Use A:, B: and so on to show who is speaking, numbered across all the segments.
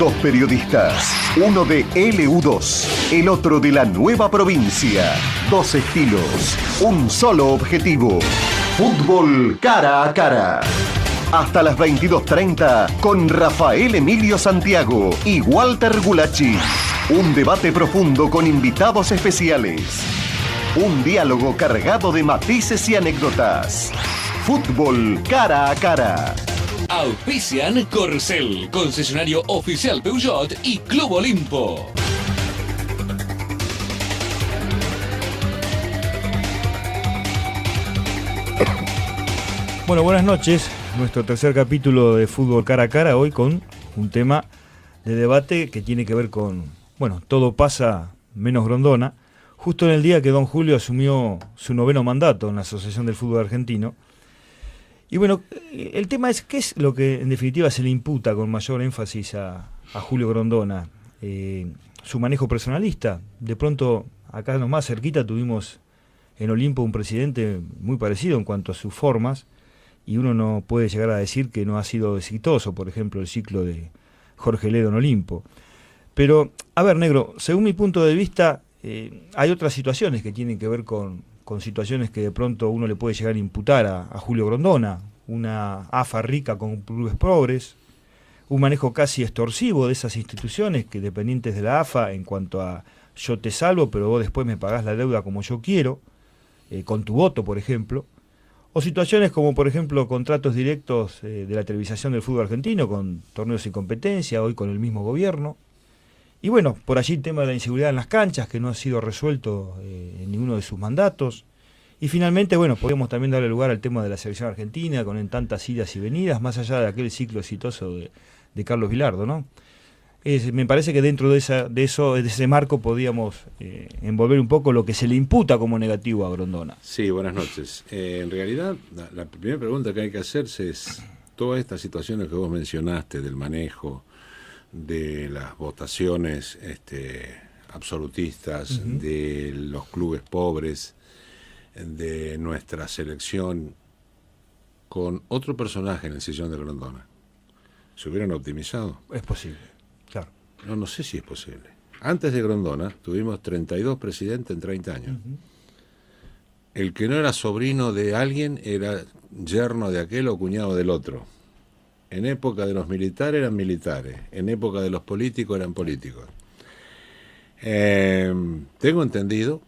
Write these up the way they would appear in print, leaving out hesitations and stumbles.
A: Dos periodistas, uno de LU2, el otro de la nueva provincia. Dos estilos, un solo objetivo. Fútbol cara a cara. Hasta las 22:30 con Rafael Emilio Santiago y Walter Gulacsi. Un debate profundo con invitados especiales. Un diálogo cargado de matices y anécdotas. Fútbol cara a cara.
B: Auspician Corcel, concesionario oficial Peugeot y Club Olimpo.
C: Bueno, buenas noches. Nuestro tercer capítulo de Fútbol cara a cara, hoy con un tema de debate que tiene que ver con, bueno, todo pasa menos Grondona, justo en el día que don Julio asumió su 9º mandato en la Asociación del Fútbol Argentino. Y bueno, el tema es, ¿qué es lo que en definitiva se le imputa con mayor énfasis a Julio Grondona? Su manejo personalista. De pronto, acá nomás cerquita tuvimos en Olimpo un presidente muy parecido en cuanto a sus formas, y uno no puede llegar a decir que no ha sido exitoso, por ejemplo, el ciclo de Jorge Ledo en Olimpo. Pero, a ver, negro, según mi punto de vista, hay otras situaciones que tienen que ver con situaciones que de pronto uno le puede llegar a imputar a Julio Grondona, una AFA rica con clubes pobres, un manejo casi extorsivo de esas instituciones que dependientes de la AFA en cuanto a yo te salvo, pero vos después me pagás la deuda como yo quiero, con tu voto, por ejemplo, o situaciones como, por ejemplo, contratos directos de la televisación del fútbol argentino con torneos sin competencia, hoy con el mismo gobierno. Y bueno, por allí el tema de la inseguridad en las canchas, que no ha sido resuelto en ninguno de sus mandatos. Y finalmente, bueno, podemos también darle lugar al tema de la selección argentina, con en tantas idas y venidas, más allá de aquel ciclo exitoso de Carlos Bilardo, ¿no? Me parece que dentro de ese marco podíamos envolver un poco lo que se le imputa como negativo a Grondona.
D: Sí, buenas noches. En realidad, la primera pregunta que hay que hacerse es, todas estas situaciones que vos mencionaste, del manejo, de las votaciones absolutistas, de los clubes pobres, de nuestra selección, con otro personaje en el sillón de Grondona, ¿se hubieran optimizado?
C: Es posible, claro.
D: No sé si es posible. Antes de Grondona tuvimos 32 presidentes en 30 años. El que no era sobrino de alguien era yerno de aquel o cuñado del otro. En época de los militares eran militares, en época de los políticos eran políticos. Tengo entendido,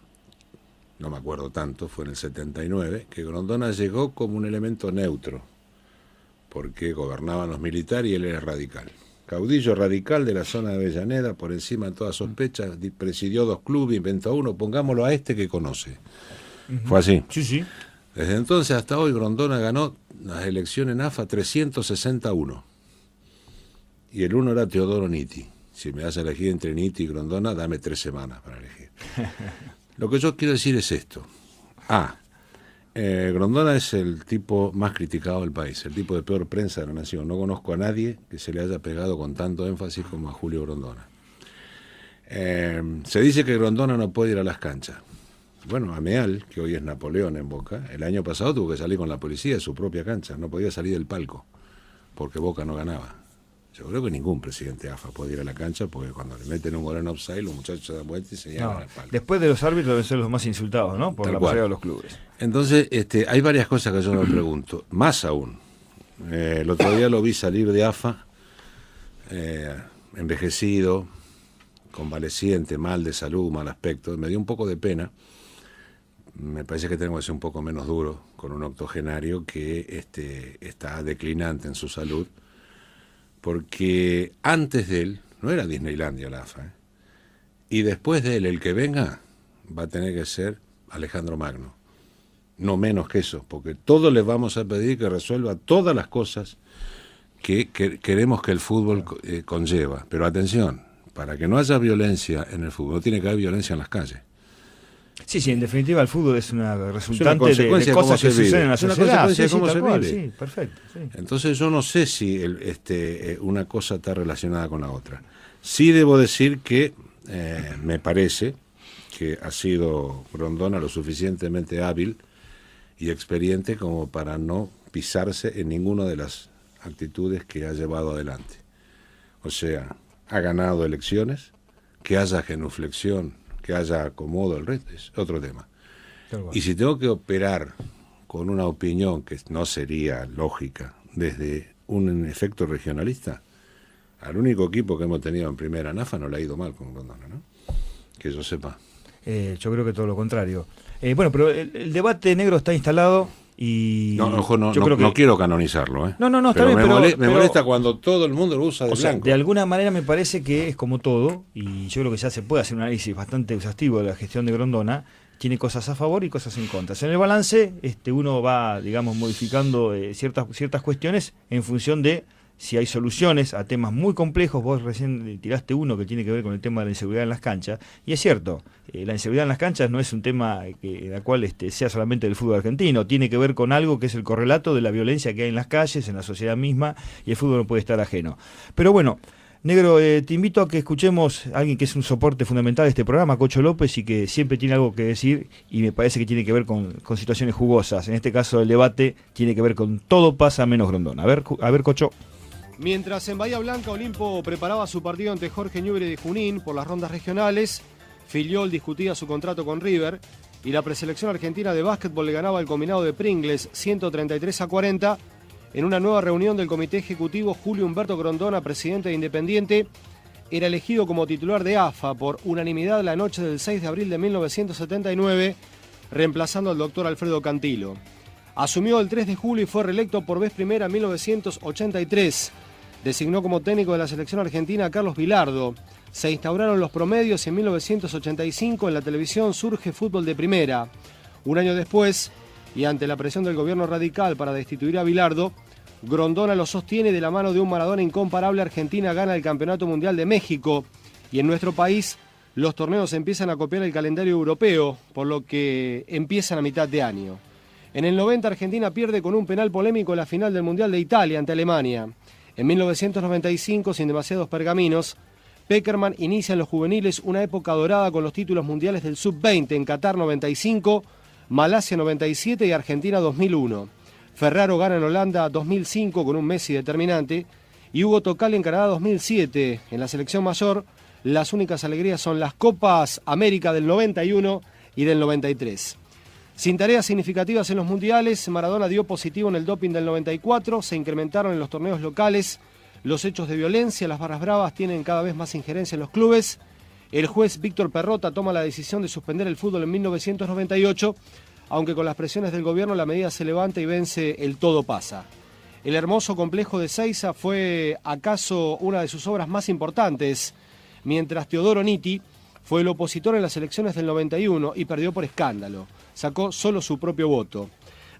D: no me acuerdo tanto, fue en el 79, que Grondona llegó como un elemento neutro, porque gobernaban los militares y él era radical. Caudillo radical de la zona de Avellaneda, por encima de toda sospecha, presidió 2 clubes, inventó uno, pongámoslo a este que conoce. Fue así.
C: Sí, sí.
D: Desde entonces hasta hoy Grondona ganó las elecciones en AFA 361. Y el uno era Teodoro Nitti. Si me das a elegir entre Nitti y Grondona, dame 3 semanas para elegir. Lo que yo quiero decir es esto. Grondona es el tipo más criticado del país, el tipo de peor prensa de la nación. No conozco a nadie que se le haya pegado con tanto énfasis como a Julio Grondona. Se dice que Grondona no puede ir a las canchas. Bueno, Ameal, que hoy es Napoleón en Boca, el año pasado tuvo que salir con la policía de su propia cancha, no podía salir del palco, porque Boca no ganaba. Yo creo que ningún presidente AFA puede ir a la cancha, porque cuando le meten un gol en offside, los muchachos se dan vuelta y se llevan al palco.
C: Después de los árbitros deben ser los más insultados, ¿no? Por la mayoría de los clubes.
D: Entonces, hay varias cosas que yo me pregunto, más aún. El otro día lo vi salir de AFA, envejecido, convaleciente, mal de salud, mal aspecto, me dio un poco de pena. Me parece que tenemos que ser un poco menos duros con un octogenario que está declinante en su salud, porque antes de él no era Disneylandia la AFA, y después de él el que venga va a tener que ser Alejandro Magno, no menos que eso, porque todos les vamos a pedir que resuelva todas las cosas que queremos que el fútbol conlleva. Pero atención, para que no haya violencia en el fútbol, no tiene que haber violencia en las calles.
C: Sí, en definitiva el fútbol es una resultante de cosas que suceden en la sociedad.
D: Es una consecuencia de cómo se vive.
C: Sí, perfecto. Sí.
D: Entonces yo no sé si una cosa está relacionada con la otra. Sí debo decir que me parece que ha sido Grondona lo suficientemente hábil y experiente como para no pisarse en ninguna de las actitudes que ha llevado adelante. O sea, ha ganado elecciones, que haya genuflexión, que haya acomodo, el resto es otro tema. Y si tengo que operar con una opinión que no sería lógica desde un efecto regionalista, al único equipo que hemos tenido en primera ANAFA no le ha ido mal con Grondona, ¿no? Que yo sepa.
C: Yo creo que todo lo contrario. Bueno, pero el debate negro está instalado y...
D: No quiero canonizarlo, ¿eh?
C: No, está bien,
D: me molesta cuando todo el mundo lo usa de blanco.
C: De alguna manera me parece que es como todo, y yo creo que ya se puede hacer un análisis bastante exhaustivo de la gestión de Grondona. Tiene cosas a favor y cosas en contra. En el balance uno va, digamos, modificando ciertas cuestiones en función de si hay soluciones a temas muy complejos. Vos recién tiraste uno que tiene que ver con el tema de la inseguridad en las canchas, y es cierto, la inseguridad en las canchas no es un tema en el cual sea solamente del fútbol argentino, tiene que ver con algo que es el correlato de la violencia que hay en las calles, en la sociedad misma, y el fútbol no puede estar ajeno. Pero bueno, Negro, te invito a que escuchemos a alguien que es un soporte fundamental de este programa, Cocho López, y que siempre tiene algo que decir, y me parece que tiene que ver con situaciones jugosas. En este caso el debate tiene que ver con todo pasa menos Grondona. A ver, Cocho.
E: Mientras en Bahía Blanca Olimpo preparaba su partido ante Jorge Newbery de Junín por las rondas regionales, Filiol discutía su contrato con River y la preselección argentina de básquetbol le ganaba al combinado de Pringles 133-40, en una nueva reunión del comité ejecutivo, Julio Humberto Grondona, presidente de Independiente, era elegido como titular de AFA por unanimidad la noche del 6 de abril de 1979, reemplazando al doctor Alfredo Cantilo. Asumió el 3 de julio y fue reelecto por vez primera en 1983. Designó como técnico de la selección argentina a Carlos Bilardo. Se instauraron los promedios y en 1985 en la televisión surge Fútbol de Primera. Un año después, y ante la presión del gobierno radical para destituir a Bilardo, Grondona lo sostiene de la mano de un Maradona incomparable. Argentina gana el Campeonato Mundial de México y en nuestro país los torneos empiezan a copiar el calendario europeo, por lo que empiezan a mitad de año. En el 90 Argentina pierde con un penal polémico en la final del Mundial de Italia ante Alemania. En 1995, sin demasiados pergaminos, Peckerman inicia en los juveniles una época dorada con los títulos mundiales del Sub-20 en Qatar 95, Malasia 97 y Argentina 2001. Ferraro gana en Holanda 2005 con un Messi determinante y Hugo Tocal en Canadá 2007. En la selección mayor, las únicas alegrías son las Copas América del 91 y del 93. Sin tareas significativas en los mundiales, Maradona dio positivo en el doping del 94, se incrementaron en los torneos locales los hechos de violencia, las barras bravas tienen cada vez más injerencia en los clubes. El juez Víctor Perrota toma la decisión de suspender el fútbol en 1998, aunque con las presiones del gobierno la medida se levanta y vence el todo pasa. El hermoso complejo de Seiza fue acaso una de sus obras más importantes, mientras Teodoro Nitti fue el opositor en las elecciones del 91 y perdió por escándalo. Sacó solo su propio voto.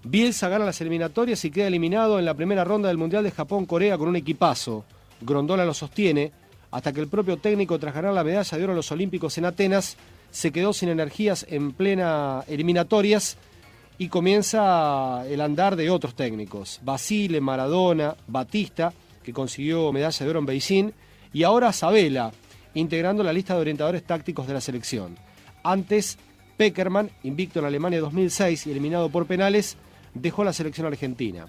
E: Bielsa gana las eliminatorias y queda eliminado en la primera ronda del Mundial de Japón-Corea con un equipazo. Grondona lo sostiene, hasta que el propio técnico, tras ganar la medalla de oro en los Olímpicos en Atenas, se quedó sin energías en plena eliminatorias y comienza el andar de otros técnicos. Basile, Maradona, Batista, que consiguió medalla de oro en Beijing, y ahora Sabella, integrando la lista de orientadores tácticos de la selección. Antes, Peckerman, invicto en Alemania 2006 y eliminado por penales, dejó la selección argentina.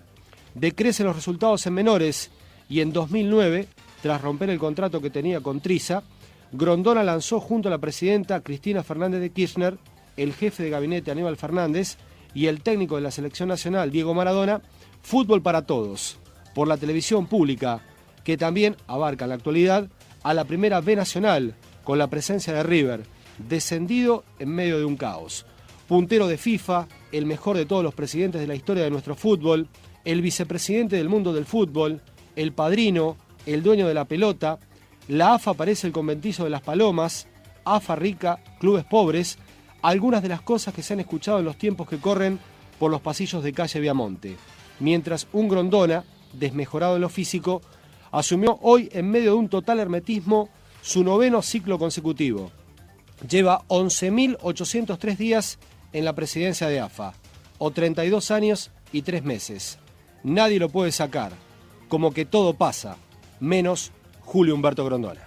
E: Decrecen los resultados en menores y en 2009, tras romper el contrato que tenía con Triza, Grondona lanzó junto a la presidenta Cristina Fernández de Kirchner, el jefe de gabinete Aníbal Fernández y el técnico de la selección nacional Diego Maradona, Fútbol para Todos, por la televisión pública, que también abarca en la actualidad a la primera B nacional, con la presencia de River, descendido en medio de un caos. Puntero de FIFA, el mejor de todos los presidentes de la historia de nuestro fútbol, el vicepresidente del mundo del fútbol, el padrino, el dueño de la pelota. La AFA parece el conventizo de las palomas, AFA rica, clubes pobres, algunas de las cosas que se han escuchado en los tiempos que corren por los pasillos de calle Viamonte. Mientras un Grondona, desmejorado en lo físico, asumió hoy en medio de un total hermetismo su 9º ciclo consecutivo. Lleva 11.803 días en la presidencia de AFA, o 32 años y 3 meses. Nadie lo puede sacar, como que todo pasa, menos Julio Humberto Grondona.